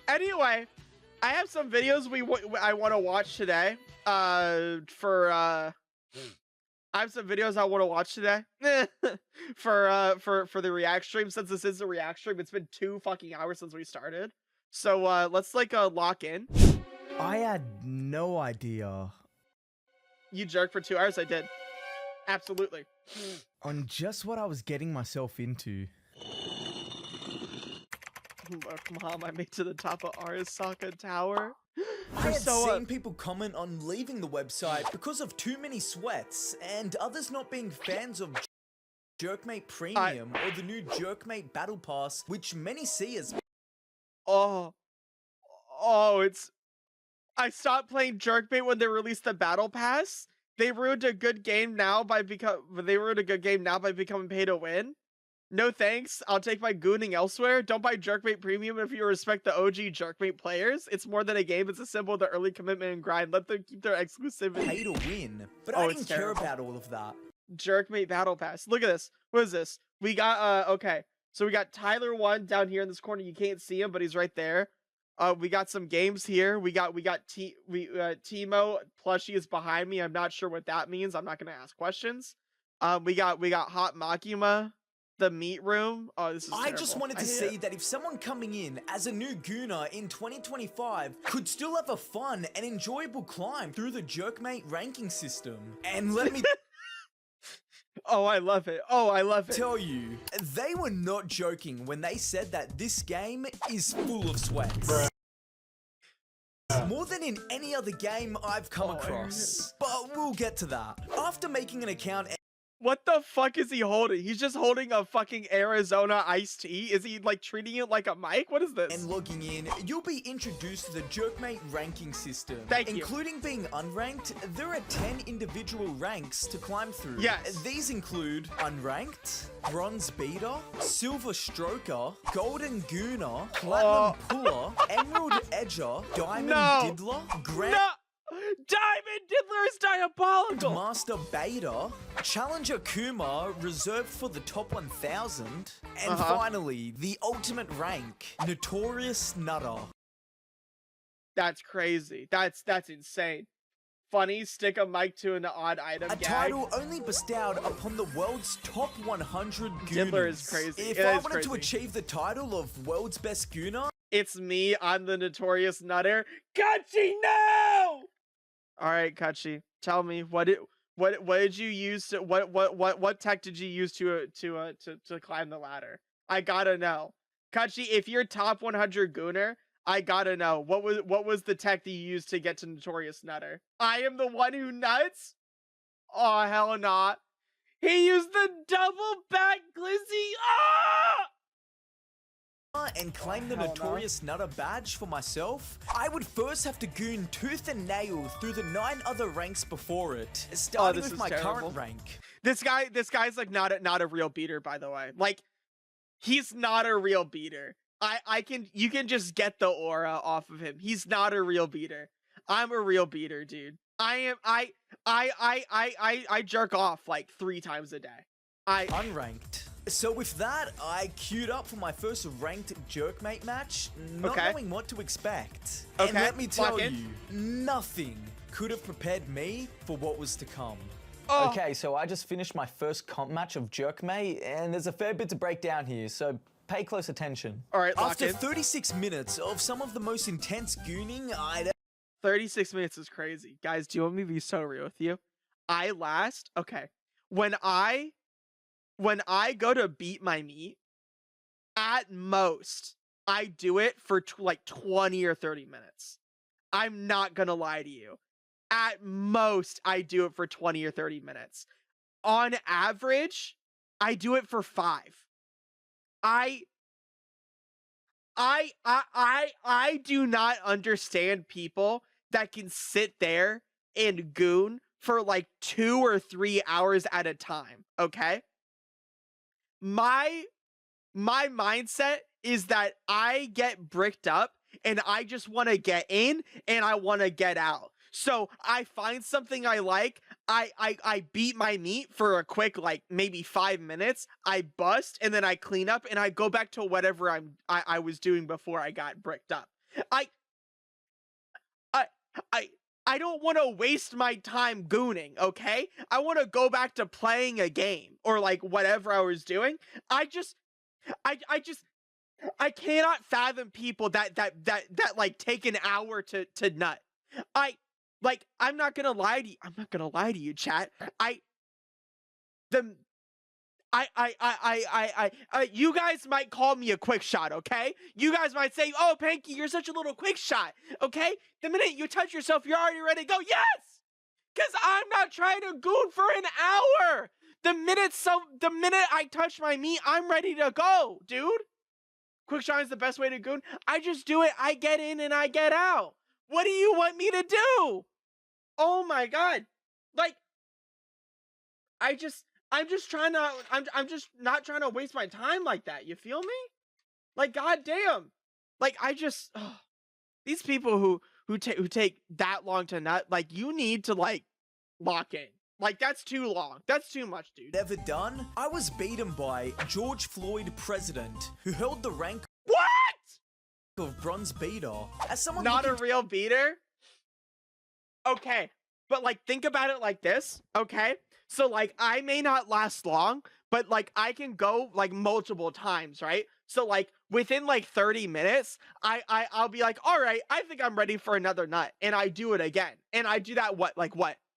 Anyway, I have some videos I want to watch today. I have some videos I want to watch today for the react stream. Since this is a react stream, it's been 2 fucking hours since we started. So let's like lock in. I had no idea. You jerked for 2 hours. I did. Absolutely. On just what I was getting myself into. Mom, I made it to the top of Arasaka Tower. I had seen people comment on leaving the website because of too many sweats, and others not being fans of Jerkmate Premium or the new Jerkmate Battle Pass, which many see as... I stopped playing Jerkmate when they released the Battle Pass. They ruined a good game now by becoming pay to win. No thanks. I'll take my gooning elsewhere. Don't buy Jerkmate Premium if you respect the OG Jerkmate players. It's more than a game. It's a symbol of the early commitment and grind. Let them keep their exclusivity. Pay to win. But I didn't care about all of that. Jerkmate Battle Pass. Look at this. What is this? We got, okay. So we got Tyler 1 down here in this corner. You can't see him, but he's right there. We got some games here. We got Timo plushie is behind me. I'm not sure what that means. I'm not going to ask questions. We got Hot Makima. The meat room. Oh, this is terrible. I just wanted to see that if someone coming in as a new Guna in 2025 could still have a fun and enjoyable climb through the Jerkmate ranking system. And let me oh, I love it. Oh, I love it. Tell you, they were not joking when they said that this game is full of sweats. More than in any other game I've come across. But we'll get to that. After making an account... What the fuck is he holding? He's just holding a fucking Arizona iced tea? Is he like treating it like a mic? What is this? And logging in, you'll be introduced to the Jerkmate ranking system. Thank you. Including being unranked, there are 10 individual ranks to climb through. Yes. These include unranked, bronze beater, silver stroker, golden Guna, platinum puller, emerald edger, diamond diddler, grand... Diamond Diddler is diabolical! Master Beta, Challenger Kuma, reserved for the top 1000, and finally, the ultimate rank, Notorious Nutter. That's crazy. That's insane. Funny, stick a mic to an odd item gag. Title only bestowed upon the world's top 100 Gunas. Diddler is crazy. If I wanted to achieve the title of world's best Guna... It's me, I'm the Notorious Nutter. Kachi, no! Alright, Kachi, tell me, what did you use to, what tech did you use to climb the ladder? I gotta know. Kachi, if you're top 100 Gooner, I gotta know. What was the tech that you used to get to Notorious Nutter? I am the one who nuts? Oh, hell not. He used the double back glizzy. Ah! And claim the Notorious Nutter badge for myself, I would first have to goon tooth and nail through the 9 other ranks before it, starting with my current rank. This guy's like not a real beater, by the way. Like, he's not a real beater. You can just get the aura off of him. He's not a real beater. I'm a real beater, dude. I jerk off like 3 times a day. Unranked. So with that, I queued up for my first ranked Jerkmate match, not knowing what to expect. And let me tell you, nothing could have prepared me for what was to come. Okay, so I just finished my first comp match of Jerkmate, and there's a fair bit to break down here, so pay close attention. All right, after 36 minutes of some of the most intense gooning I'd... 36 minutes is crazy. Guys, do you want me to be so real with you? When I go to beat my meat, at most, I do it for like 20 or 30 minutes. I'm not gonna lie to you. At most, I do it for 20 or 30 minutes. On average, I do it for 5. I do not understand people that can sit there and goon for like 2 or 3 hours at a time, okay? My mindset is that I get bricked up and I just want to get in and I want to get out. So I find something I like, I beat my meat for a quick, like, maybe 5 minutes, I bust, and then I clean up, and I go back to whatever I was doing before I got bricked up. I I I I don't want to waste my time gooning, okay? I want to go back to playing a game or like whatever I was doing. I just I cannot fathom people that like take an hour to nut. I'm not gonna lie to you. I'm not gonna lie to you, chat. The you guys might call me a quick shot, okay? You guys might say, "Oh, Panky, you're such a little quick shot," okay? The minute you touch yourself, you're already ready to go. Yes, because I'm not trying to goon for an hour. The minute I touch my meat, I'm ready to go, dude. Quick shot is the best way to goon. I just do it. I get in and I get out. What do you want me to do? Oh my god! Like, I'm just not trying to waste my time like that. You feel me? Like, goddamn. Like, these people who take that long to nut, like, you need to like lock in. Like, that's too long. That's too much, dude. Never done? I was beaten by George Floyd President, who held the rank What? of bronze beater. As someone Not a looking real beater? Okay, but like, think about it like this, okay? So like, I may not last long, but like, I can go like multiple times, right? So like, within like 30 minutes, I'll be like, all right, I think I'm ready for another nut, and I do it again, and I do that what,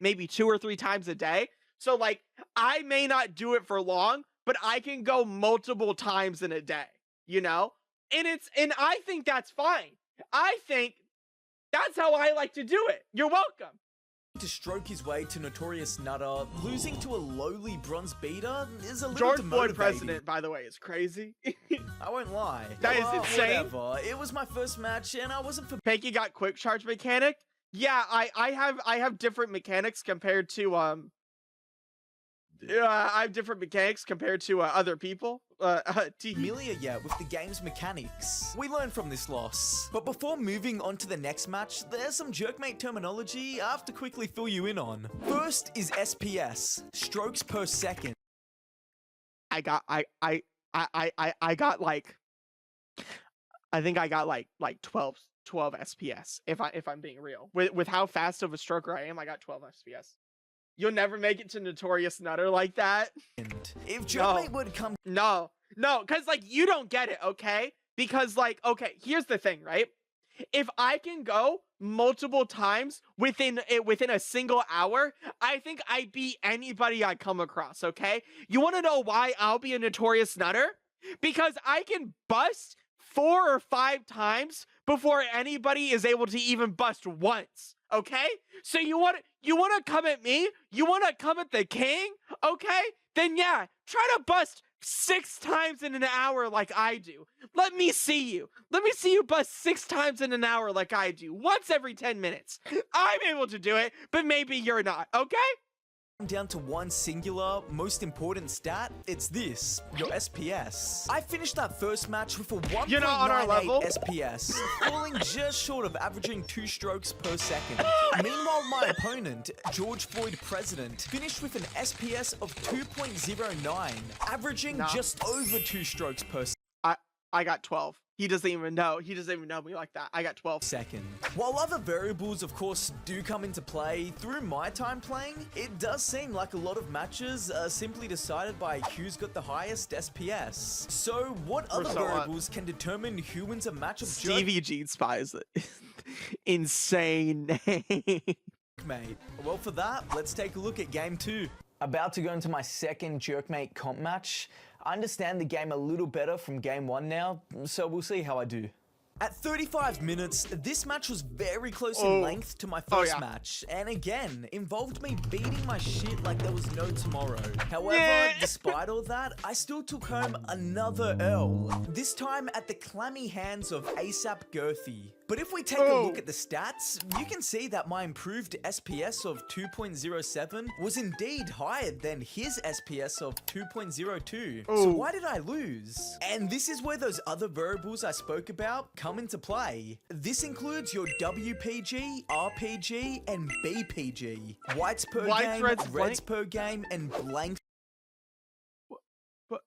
maybe 2 or 3 times a day. So like, I may not do it for long, but I can go multiple times in a day, you know? And I think that's fine. I think that's how I like to do it. You're welcome. to stroke his way to Notorious Nutter, losing to a lowly bronze beater is a little George Floyd demotivating. president, by the way, is crazy. I won't lie. That is insane. Whatever. It was my first match, and I wasn't for. Panky got quick charge mechanic. Yeah, I have different mechanics compared to I have different mechanics compared to other people. Familiar yet with the game's mechanics. We learned from this loss. But before moving on to the next match, there's some Jerkmate terminology I have to quickly fill you in on. First is SPS, strokes per second. I got like, I think I got like 12 SPS if I'm being real. With how fast of a stroker I am, I got 12 SPS. You'll never make it to Notorious Nutter like that. If Jerkmate would come. No, because like you don't get it, okay? Because like, okay, here's the thing, right? If I can go multiple times within a single hour, I think I beat anybody I come across, okay? You want to know why I'll be a Notorious Nutter? Because I can bust 4 or 5 times before anybody is able to even bust once, okay? So you want to come at me? You want to come at the king? Okay? Then yeah, try to bust 6 times in an hour like I do. Let me see you. Let me see you bust 6 times in an hour like I do. Once every 10 minutes. I'm able to do it, but maybe you're not, okay? Down to one singular, most important stat, it's this, your SPS. I finished that first match with a 1.98 SPS, falling just short of averaging 2 strokes per second. Meanwhile, my opponent, George Floyd President, finished with an SPS of 2.09, averaging just over 2 strokes per second. I got 12. He doesn't even know. He doesn't even know me like that. I got 12. Second. While other variables, of course, do come into play, through my time playing, it does seem like a lot of matches are simply decided by who's got the highest SPS. So, what other variables can determine who wins a match of Stevie G Spies? Insane name. Mate. Well, for that, let's take a look at game 2. About to go into my second Jerkmate comp match. I understand the game a little better from game 1 now, so we'll see how I do. At 35 minutes, this match was very close in length to my first match, and again, involved me beating my shit like there was no tomorrow. However, despite all that, I still took home another L, this time at the clammy hands of ASAP Girthy. But if we take a look at the stats, you can see that my improved SPS of 2.07 was indeed higher than his SPS of 2.02. So why did I lose? And this is where those other variables I spoke about come into play. This includes your WPG, RPG, and BPG. Whites per game, reds per game, and blanks. What?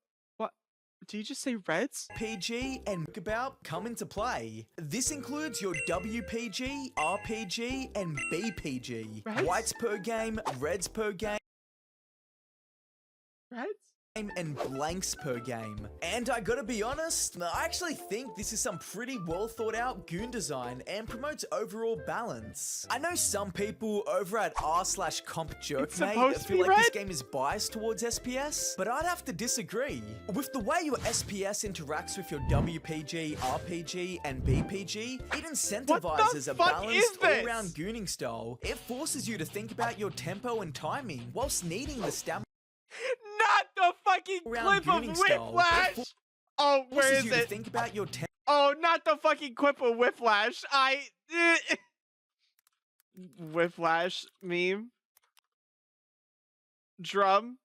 Do you just say reds? PG and about come into play. This includes your WPG, RPG, and BPG. Reds? Whites per game, reds per game, Reds? and blanks per game. And I gotta be honest, I actually think this is some pretty well thought out goon design and promotes overall balance. I know some people over at r/comp supposed Jerkmate to feel be like this red? game is biased towards SPS, but I'd have to disagree. With the way your SPS interacts with your WPG, RPG, and BPG, it incentivizes a fuck balanced is this? all-round gooning style. It forces you to think about your tempo and timing whilst needing the stamina. Not the fucking Around clip of gooning style. Whiplash! Oh, where Forces is you to it? think about your tempo. Oh, not the fucking clip of Whiplash. Whiplash meme. Drum.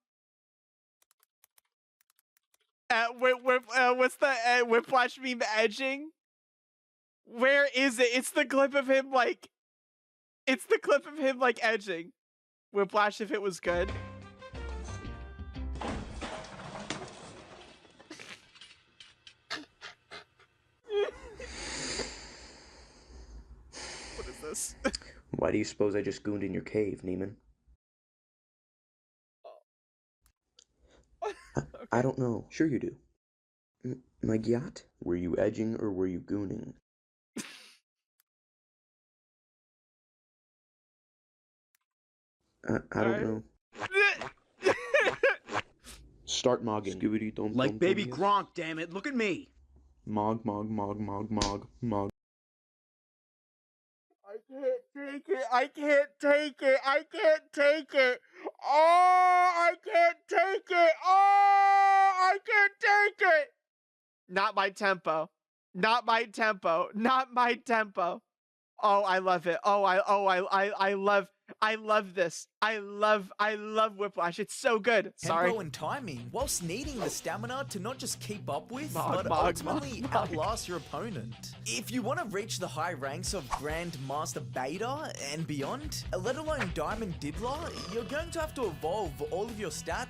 What's the Whiplash meme edging? Where is it? It's the clip of him like. It's the clip of him like edging. Whiplash if it was good. What is this? Why do you suppose I just gooned in your cave, Neiman? I don't know. Sure you do. My yacht? Were you edging or were you gooning? I don't know. Start mogging. Scooby don't Like baby Gronk, damn it. Look at me. Mog, mog, mog, mog, mog, mog. I can't take it. I can't take it. I can't take it. Oh, I can't take it. Oh, I can't take it. Not my tempo. Not my tempo. Not my tempo. Oh, I love it. I love this. I love Whiplash. It's so good. Sorry. Tempo and timing, whilst needing the stamina to not just keep up with, Mog, but mog, ultimately mog. outlast your opponent. If you want to reach the high ranks of Grandmaster Beta and beyond, let alone Diamond Diddler, you're going to have to evolve all of your stats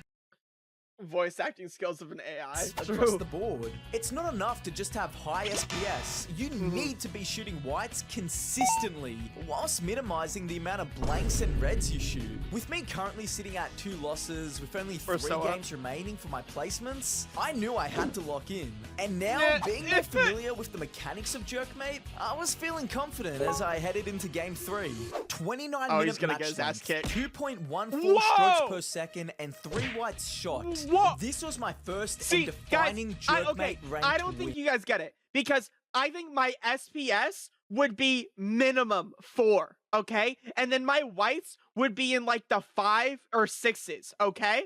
Voice acting skills of an AI. across the board. It's not enough to just have high SPS. You need to be shooting whites consistently, whilst minimizing the amount of blanks and reds you shoot. With me currently sitting at 2 losses with only 3 games remaining for my placements, I knew I had to lock in. And now, being more familiar with the mechanics of Jerkmate, I was feeling confident as I headed into game 3. 29 Oh, minute he's gonna match get his ass length, kicked. 2.14 strokes per second, and 3 whites shot. Whoa! This was my first See, and defining guys, Jerkmate ranked I don't think win. you guys get it because I think my SPS would be minimum 4, okay? And then my whites would be in like the 5 or 6s, okay?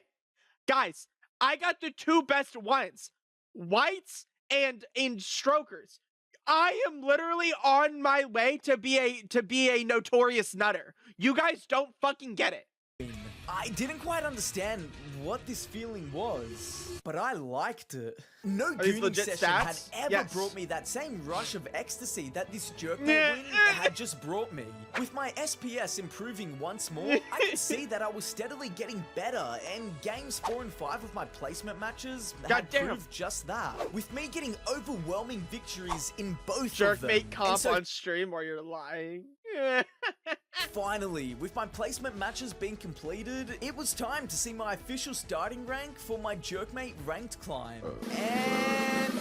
Guys, I got the 2 best ones, whites and in strokers. I am literally on my way to be a notorious nutter. You guys don't fucking get it. I didn't quite understand what this feeling was, but I liked it. No these gooning legit session had stats? ever Yes. brought me that same rush of ecstasy that this Jerkmate Yeah. win had just brought me. With my SPS improving once more, I could see that I was steadily getting better, and games 4 and 5 of my placement matches had Goddamn. proved just that. With me getting overwhelming victories in both of them. Jerkmate And comp so on stream or you're lying. finally, with my placement matches being completed, it was time to see my official starting rank for my Jerkmate ranked climb. And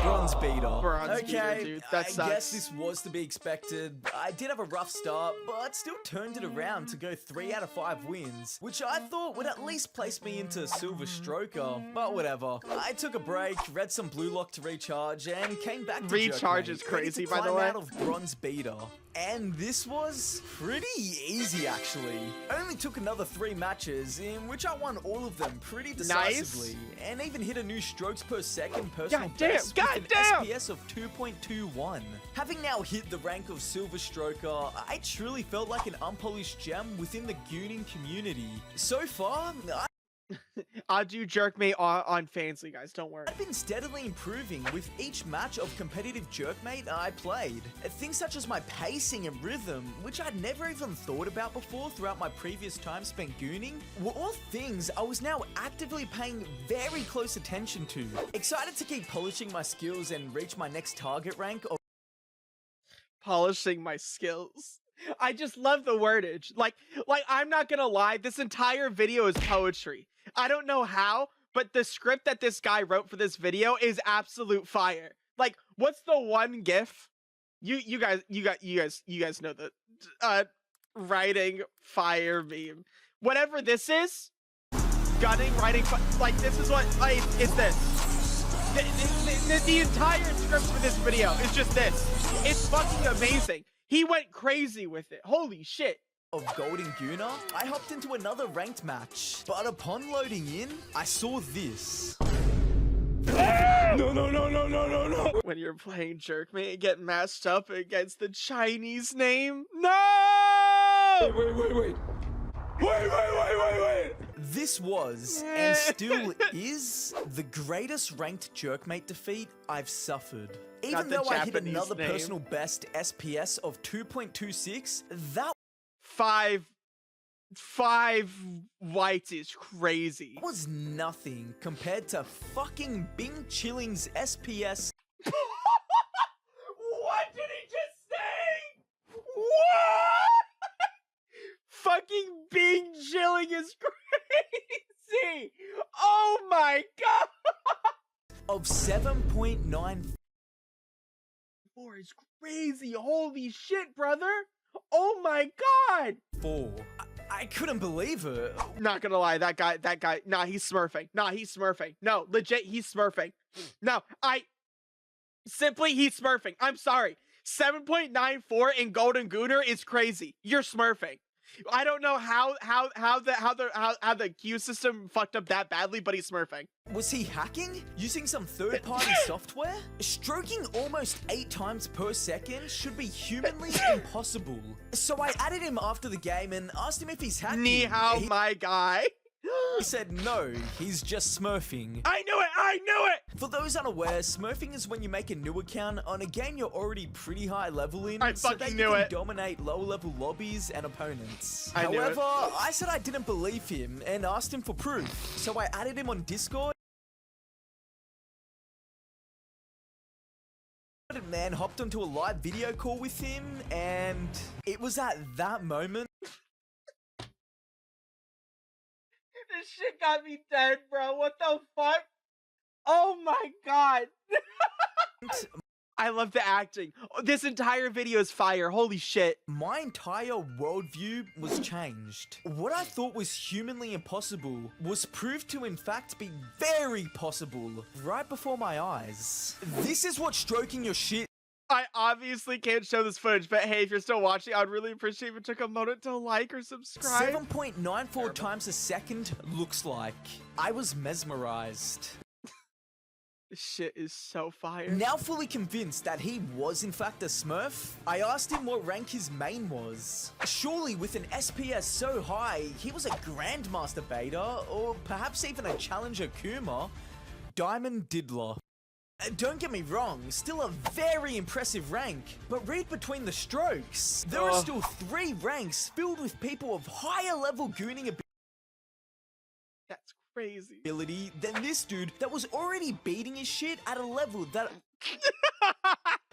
bronze beater. Bronze beater, Okay, dude. That I sucks. guess this was to be expected. I did have a rough start, but still turned it around to go 3 out of 5 wins, which I thought would at least place me into Silver Stroker, but whatever. I took a break, read some Blue Lock to recharge, and came back to Recharge Jerkmate, is ready crazy, to by the climb way. out of bronze beater. And this was pretty easy, actually. Only took another 3 matches, in which I won all of them pretty decisively, and even hit a new strokes per second personal Goddamn, best with an goddamn! SPS of 2.21. Having now hit the rank of Silver Stroker, I truly felt like an unpolished gem within the gooning community. So far, I'll do Jerkmate on Fansly, guys. Don't worry. I've been steadily improving with each match of competitive Jerkmate I played. Things such as my pacing and rhythm, which I'd never even thought about before throughout my previous time spent gooning, were all things I was now actively paying very close attention to. Excited to keep polishing my skills and reach my next target rank of Polishing my skills. I just love the wordage. Like I'm not gonna lie, this entire video is poetry. I don't know how, but the script that this guy wrote for this video is absolute fire. Like, what's the one GIF? You guys know the writing fire meme. Whatever this is, gunning, writing, like this is what it's this. The entire script for this video is just this. It's fucking amazing. He went crazy with it. Holy shit. Golden Guna, I hopped into another ranked match, but upon loading in, I saw this. No. When you're playing Jerkmate, get matched up against the Chinese name. No! Wait. This was, and still is, the greatest ranked Jerkmate defeat I've suffered. Even though I hit Japanese another name. personal best SPS of 2.26, that Five whites is crazy. was nothing compared to fucking Bing Chilling's SPS. What did he just say? What? Fucking Bing Chilling is crazy. Oh my god. Of 7.94. Is crazy. Holy shit, brother. Oh my god. I couldn't believe it. Not gonna lie, that guy, nah, he's smurfing. No, legit, he's smurfing. No, he's smurfing. I'm sorry. 7.94 in Golden Gunner is crazy. You're smurfing. I don't know how the queue system fucked up that badly, but he's smurfing. Was he hacking? Using some third-party software? Stroking almost 8 times per second should be humanly impossible. So I added him after the game and asked him if he's hacking. Ni hao, my guy. He said no, he's just smurfing. I knew it! For those unaware, smurfing is when you make a new account on a game you're already pretty high level in, I so that fucking you knew can it. dominate lower level lobbies and opponents. I knew it. However, I said I didn't believe him and asked him for proof, so I added him on Discord. Man hopped onto a live video call with him, and it was at that moment This shit got me dead, bro. What the fuck? Oh my god. I love the acting. This entire video is fire. Holy shit. my entire worldview was changed. What I thought was humanly impossible was proved to in fact be very possible right before my eyes. This is what stroking your shit I obviously can't show this footage, but hey, if you're still watching, I'd really appreciate if you took a moment to like or subscribe. 7.94 times a second looks like. I was mesmerized. This shit is so fire. Now fully convinced that he was in fact a Smurf, I asked him what rank his main was. Surely with an SPS so high, he was a Grandmaster Beta, or perhaps even a Challenger Kuma. Diamond Diddler. Don't get me wrong, still a very impressive rank, but read between the strokes. There are still 3 ranks filled with people of higher level gooning That's crazy. ability than this dude that was already beating his shit at a level that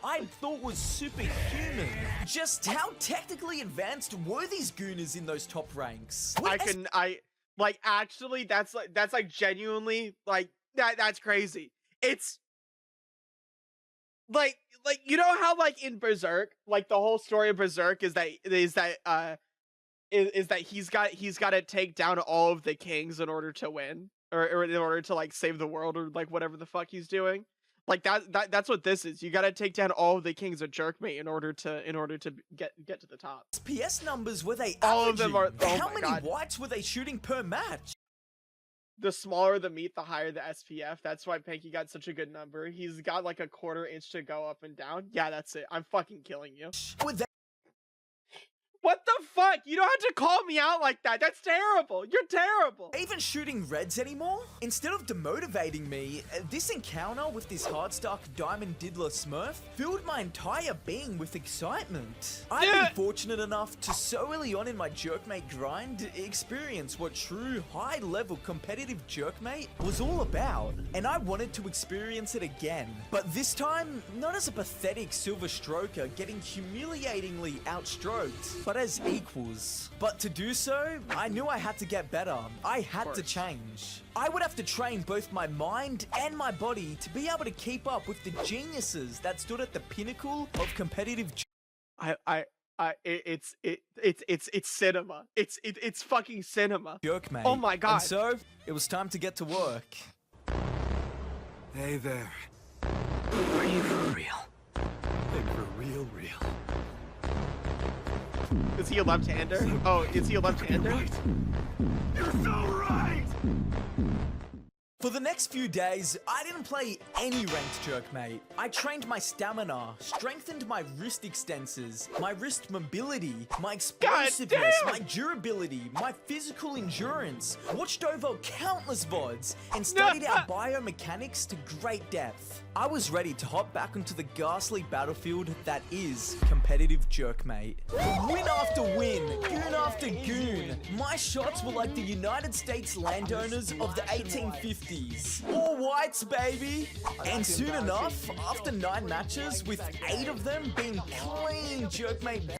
I thought was superhuman. Just how technically advanced were these gooners in those top ranks? Actually, that's like genuinely, like, that's crazy. It's like you know how like in Berserk, like the whole story of Berserk is that he's got to take down all of the kings in order to win, or in order to like save the world, or like whatever the fuck he's doing. Like that's what this is. You got to take down all of the kings of Jerkmate in order to get to the top. SPS numbers were they All of averaging? them are- oh How my many God. whites were they shooting per match? The smaller the meat, the higher the SPF. That's why Panky got such a good number. He's got like a 1/4 inch to go up and down. Yeah, that's it. I'm fucking killing you. Were they What the fuck? You don't have to call me out like that. That's terrible. You're terrible. Even shooting reds anymore? Instead of demotivating me, this encounter with this hardstuck diamond diddler Smurf filled my entire being with excitement. I've been fortunate enough to so early on in my Jerkmate grind experience what true high-level competitive Jerkmate was all about, and I wanted to experience it again. But this time, not as a pathetic silver stroker getting humiliatingly outstroked, but as equals. But to do so, I knew I had to get better. I had to change. I would have to train both my mind and my body to be able to keep up with the geniuses that stood at the pinnacle of competitive. It's cinema. It's fucking cinema. Jerkmate. Oh my god. And so it was time to get to work. Hey there. Are you for real? Hey, for real. Is he a left-hander? Oh, is he a left-hander? You're so right! For the next few days, I didn't play any ranked Jerkmate. I trained my stamina, strengthened my wrist extensors, my wrist mobility, my explosiveness, my durability, my physical endurance, watched over countless VODs, and studied out biomechanics to great depth. I was ready to hop back onto the ghastly battlefield that is competitive Jerkmate. Win after win, goon after goon, my shots were like the United States landowners of the 1850s. All whites, baby! And soon enough, after 9 matches, with 8 of them being clean Jerkmate.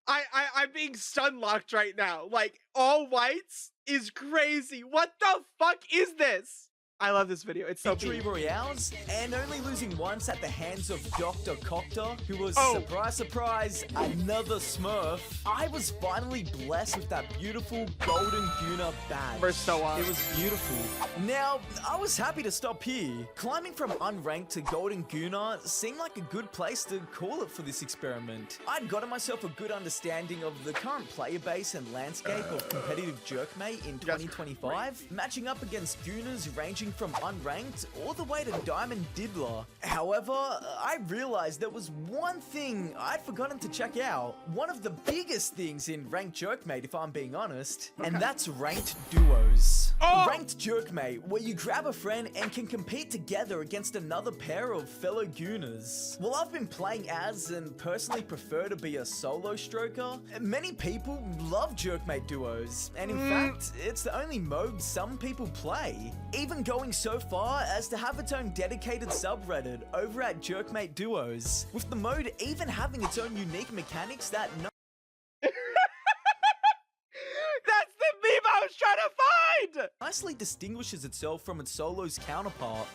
I'm being stun-locked right now. Like, all whites is crazy. What the fuck is this? I love this video. It's so Victory peak. royales, and only losing once at the hands of Dr. Copter, who was, surprise, surprise, another Smurf. I was finally blessed with that beautiful golden Guna badge. We're so on. It was beautiful. Now, I was happy to stop here. Climbing from unranked to golden Guna seemed like a good place to call it for this experiment. I'd gotten myself a good understanding of the current player base and landscape of competitive Jerkmate in 2025, matching up against Gunas ranging from unranked all the way to Diamond Diddler. However, I realized there was one thing I'd forgotten to check out. One of the biggest things in ranked Jerkmate, if I'm being honest, and that's ranked duos. Ranked Jerkmate, where you grab a friend and can compete together against another pair of fellow Gunas. Well, I've been playing as and personally prefer to be a solo stroker. Many people love Jerkmate duos, and in fact, it's the only mode some people play. Even going so far as to have its own dedicated subreddit over at Jerkmate Duos, with the mode even having its own unique mechanics that That's the meme I was trying to find! nicely distinguishes itself from its solo's counterpart.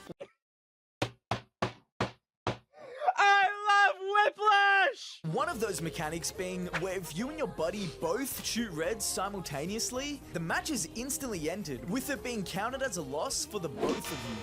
I love Whiplash! One of those mechanics being where if you and your buddy both shoot reds simultaneously, the match is instantly ended, with it being counted as a loss for the both of you.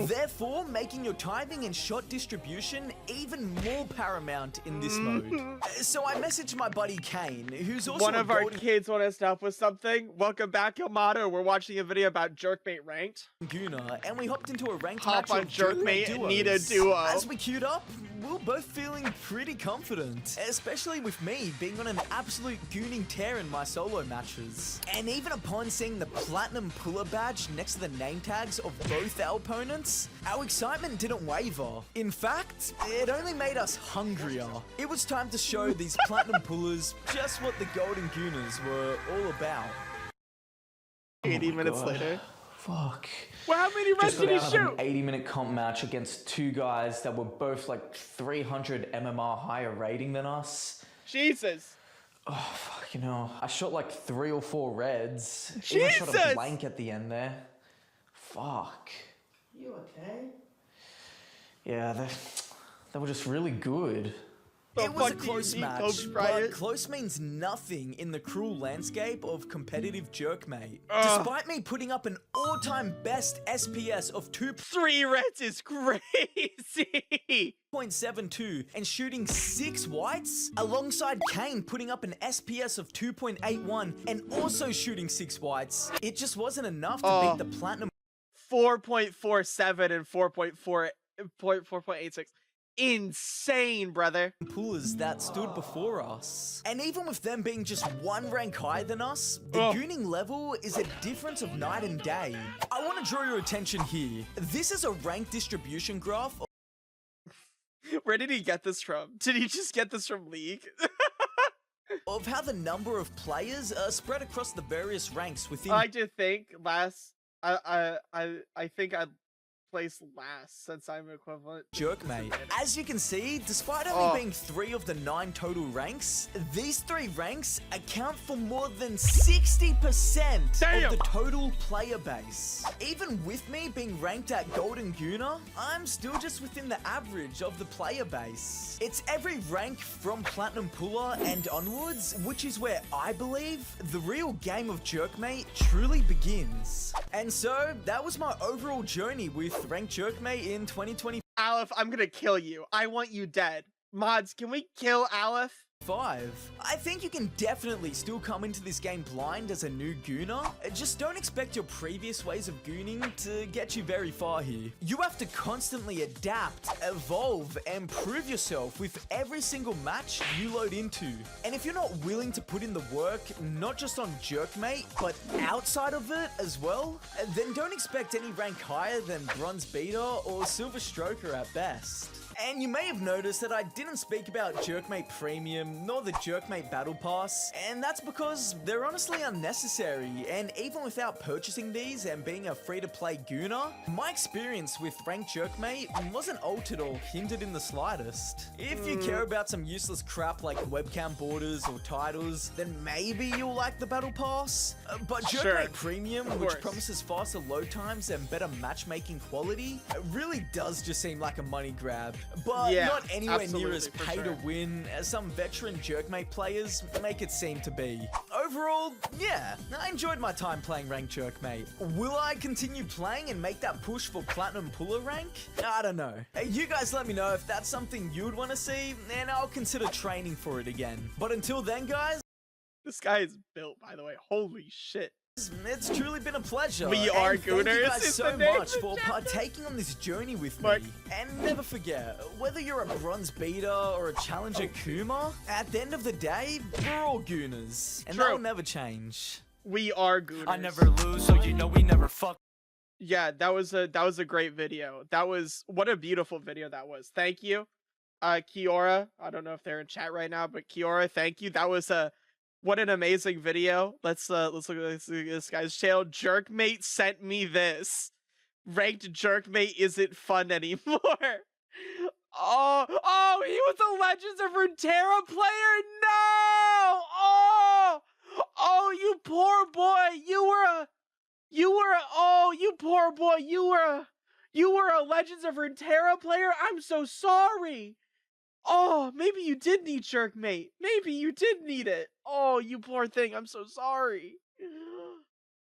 Therefore, making your timing and shot distribution even more paramount in this mode. So I messaged my buddy Kane, who's also One of our kids want us to help with something. Welcome back, Yamato. We're watching a video about Jerkmate ranked. Guna, and we hopped into a ranked Hop match on of Jerkmate, duos. need a duo. As we queued up, we were both feeling pretty confident, especially with me being on an absolute gooning tear in my solo matches. And even upon seeing the platinum puller badge next to the name tags of both our opponents, our excitement didn't waver. In fact, it only made us hungrier. It was time to show these platinum pullers just what the golden Gunas were all about. 80 minutes later. Fuck. Well, how many reds Just did got he out of shoot? an 80-minute comp match against 2 guys that were both like 300 MMR higher rating than us. Jesus. You know, I shot like 3 or 4 reds. Even shot Jesus! a blank at the end there. Fuck. You okay? Yeah, they were just really good. It was a fuck do you close need, match, Kobe but Bryant? close means nothing in the cruel landscape of competitive Jerkmate. Despite me putting up an all-time best SPS of 3 reds is crazy. 2.72 and shooting 6 whites, alongside Kane putting up an SPS of 2.81 and also shooting 6 whites, it just wasn't enough to beat the platinum 4.47 and 4.86. insane, brother. pullers that stood before us. And even with them being just one rank higher than us, the gooning level is a difference of night and day. I want to draw your attention here. This is a rank distribution graph Where did he get this from? Did he just get this from League? of how the number of players are spread across the various ranks within. I like to think I think I'd place last since I'm equivalent. Jerkmate. As you can see, despite only being 3 of the 9 total ranks, these 3 ranks account for more than 60% of the total player base. Even with me being ranked at Golden Guna, I'm still just within the average of the player base. It's every rank from Platinum Puller and onwards, which is where I believe the real game of Jerkmate truly begins. And so, that was my overall journey with ranked Jerkmate in 2025. Aleph, I'm gonna kill you. I want you dead. Mods, can we kill Aleph? I think you can definitely still come into this game blind as a new gooner. Just don't expect your previous ways of gooning to get you very far here. You have to constantly adapt, evolve, and prove yourself with every single match you load into. And if you're not willing to put in the work, not just on Jerkmate, but outside of it as well, then don't expect any rank higher than Bronze Beater or Silver Stroker at best. And you may have noticed that I didn't speak about Jerkmate Premium nor the Jerkmate Battle Pass, and that's because they're honestly unnecessary, and even without purchasing these and being a free-to-play gooner, my experience with ranked Jerkmate wasn't altered or hindered in the slightest. If you care about some useless crap like webcam borders or titles, then maybe you'll like the Battle Pass, but Jerkmate Premium, which promises faster load times and better matchmaking quality, really does just seem like a money grab. But not anywhere near as pay to win as some veteran Jerkmate players make it seem to be. Overall, yeah, I enjoyed my time playing ranked Jerkmate. Will I continue playing and make that push for Platinum Puller rank? I don't know. You guys let me know if that's something you'd want to see, and I'll consider training for it again. But until then, guys, this guy is built, by the way. Holy shit. It's truly been a pleasure. We are Gooners. Thank you guys It's so much for partaking on this journey with me. And never forget, whether you're a Bronze Beater or a Challenger Kuma, at the end of the day, we're all Gooners. And that'll never change. We are Gooners. I never lose, so you know we never fuck. Yeah, that was a great video. What a beautiful video that was. Thank you. Kiora. I don't know if they're in chat right now, but Kiora, thank you. That was what an amazing video. Let's look at this guy's channel. Jerkmate sent me this. Ranked Jerkmate isn't fun anymore. Oh, he was a Legends of Runeterra player. No. Oh, you poor boy. You poor boy. You were a Legends of Runeterra player. I'm so sorry. Oh, maybe you did need Jerkmate. Maybe you did need it. Oh, you poor thing. I'm so sorry.